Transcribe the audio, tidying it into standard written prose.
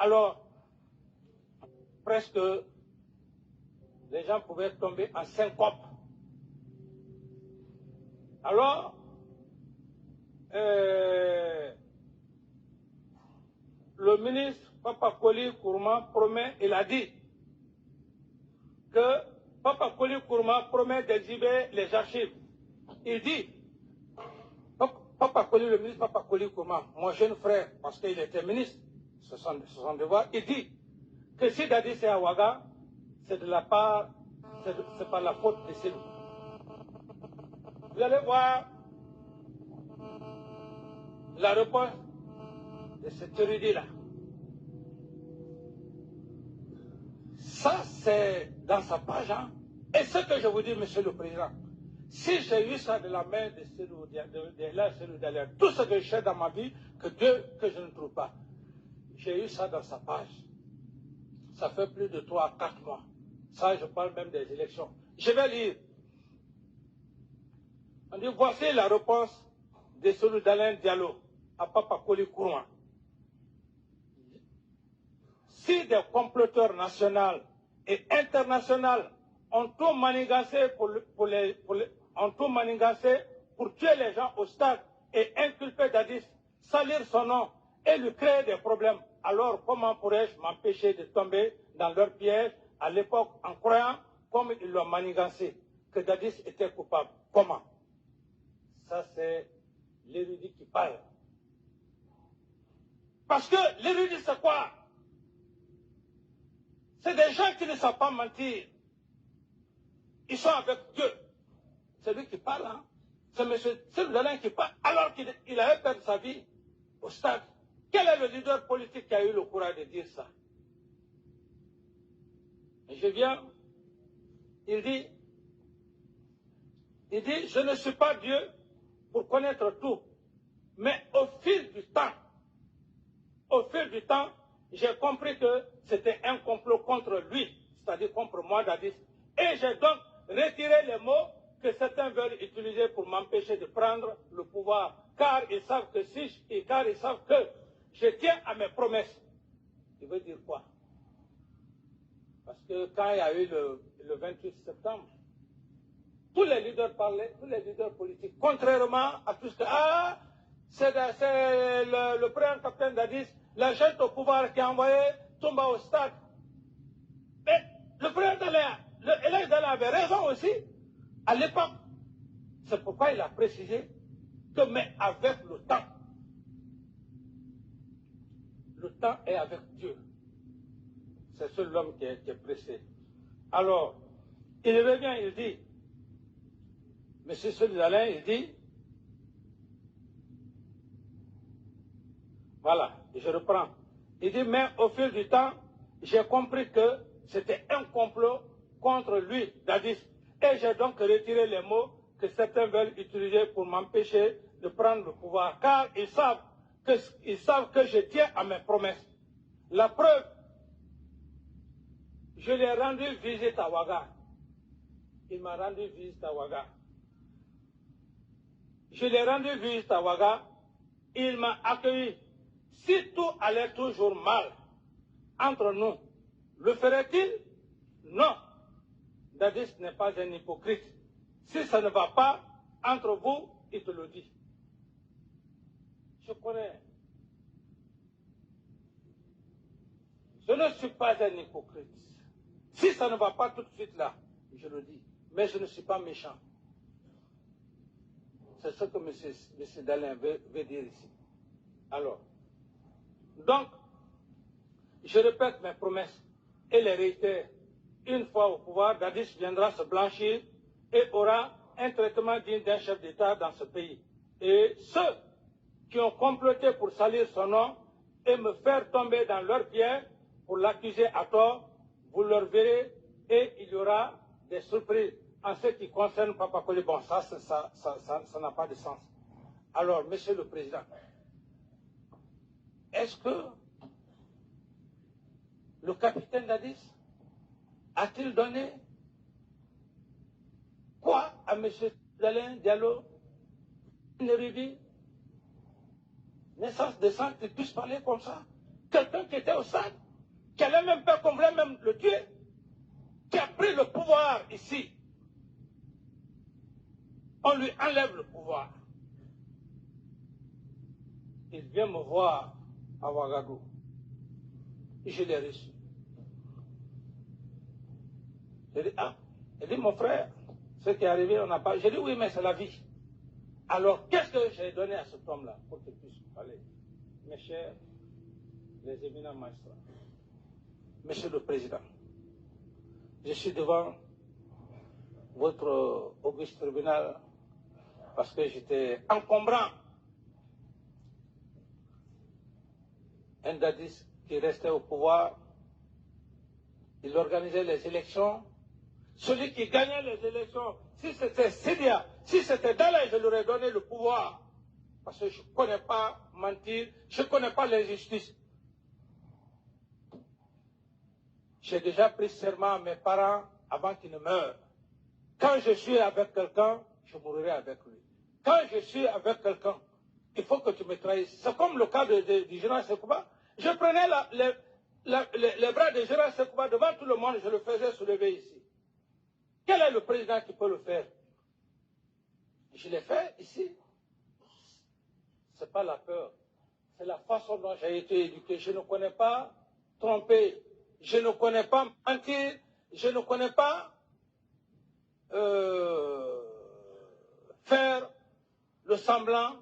Alors, presque, les gens pouvaient tomber en syncope. Alors, le ministre Papa Koli Kourma promet, il a dit que Papa Koli Kourma promet d'exhiber les archives. Il dit, Papa Koli, le ministre Papa Koli Kourma, mon jeune frère, parce qu'il était ministre, c'est son devoir, il dit que si Dadis est à Ouaga, c'est de la part, c'est par la faute de Cellou. Vous allez voir la réponse de cet érudit-là. Ça, c'est dans sa page. Hein? Et ce que je vous dis, Monsieur le Président, si j'ai eu ça de la main de Cellou Dalein, tout ce que je sais dans ma vie, que je ne trouve pas, j'ai eu ça dans sa page. Ça fait plus de 3 à 4 mois. Ça, je parle même des élections. Je vais lire. On dit, voici la réponse de Cellou Dalein Diallo à Papa Koli Kourma. Si des comploteurs nationaux et internationaux ont tout manigancé pour tuer les gens au stade et inculper Dadis, salir son nom et lui créer des problèmes, alors comment pourrais-je m'empêcher de tomber dans leur piège à l'époque en croyant, comme ils l'ont manigancé, que Dadis était coupable? Comment? Ça, c'est l'érudit qui parle. Parce que l'érudit, c'est quoi? C'est des gens qui ne savent pas mentir. Ils sont avec Dieu. C'est lui qui parle. Hein? C'est M. Cellou Dalein qui parle alors qu'il avait perdu sa vie au stade. Quel est le leader politique qui a eu le courage de dire ça? Et je viens, il dit, je ne suis pas Dieu pour connaître tout. Mais au fil du temps, j'ai compris que c'était un complot contre lui, c'est-à-dire contre moi, Dadis. Et j'ai donc retiré les mots que certains veulent utiliser pour m'empêcher de prendre le pouvoir. Car ils savent que je tiens à mes promesses. Il veut dire quoi? Parce que quand il y a eu le 28 septembre, tous les leaders parlaient, tous les leaders politiques, contrairement à tout ce que... Ah, c'est le président capitaine Dadis, la gente au pouvoir qui a envoyé Toumba au stade. Mais le président Dalein avait raison aussi, à l'époque. C'est pourquoi il a précisé que, mais avec le temps est avec Dieu. C'est seul l'homme qui est pressé. Alors, il revient, il dit, M. Cellou Dalein, il dit, voilà, je reprends. Il dit, mais au fil du temps, j'ai compris que c'était un complot contre lui, Dadis. Et j'ai donc retiré les mots que certains veulent utiliser pour m'empêcher de prendre le pouvoir. Car ils savent que je tiens à mes promesses. La preuve, je lui ai rendu visite à Ouaga. Il m'a rendu visite à Ouaga. Je lui ai rendu visite à Ouaga. Il m'a accueilli. Si tout allait toujours mal entre nous, le ferait-il? Non. Dadis n'est pas un hypocrite. Si ça ne va pas entre vous, il te le dit. Je connais. Je ne suis pas un hypocrite. Si ça ne va pas tout de suite là, je le dis. Mais je ne suis pas méchant. C'est ce que M. Dalein veut dire ici. Alors, donc, je répète mes promesses et les réitère. Une fois au pouvoir, Dadis viendra se blanchir et aura un traitement digne d'un chef d'État dans ce pays. Et ceux qui ont comploté pour salir son nom et me faire tomber dans leur piège pour l'accuser à tort, vous leur verrez et il y aura des surprises. En ce qui concerne Papa Koli, bon, ça n'a pas de sens. Alors, Monsieur le Président, est-ce que le capitaine Dadis a-t-il donné quoi à M. Dalein Diallo, une érudit, naissance, descente, qu'il puisse parler comme ça? quelqu'un qui était au SAD, qui allait même peur qu'on voulait même le tuer, qui a pris le pouvoir ici. On lui enlève le pouvoir. Il vient me voir à Ouagadougou. Et je l'ai reçu. J'ai dit, ah, il dit, mon frère, ce qui est arrivé, on n'a pas... J'ai dit, oui, mais c'est la vie. Alors, qu'est-ce que j'ai donné à cet homme-là pour qu'il puisse parler? Mes chers, les éminents magistrats, Monsieur le Président, je suis devant votre auguste tribunal parce que j'étais encombrant. Un dadis qui restait au pouvoir, il organisait les élections. Celui qui gagnait les élections, si c'était Sidia, si c'était Dalai, je lui aurais donné le pouvoir. Parce que je ne connais pas mentir, je ne connais pas l'injustice. J'ai déjà pris serment à mes parents avant qu'ils ne meurent. Quand je suis avec quelqu'un, je mourrai avec lui. Quand je suis avec quelqu'un, il faut que tu me trahisses. C'est comme le cas du général Sekouba. Je prenais les bras du général Sekouba devant tout le monde, je le faisais soulever ici. Quel est le président qui peut le faire? Je l'ai fait ici. Ce n'est pas la peur. C'est la façon dont j'ai été éduqué. Je ne connais pas tromper. Je ne connais pas mentir. Je ne connais pas faire le semblant.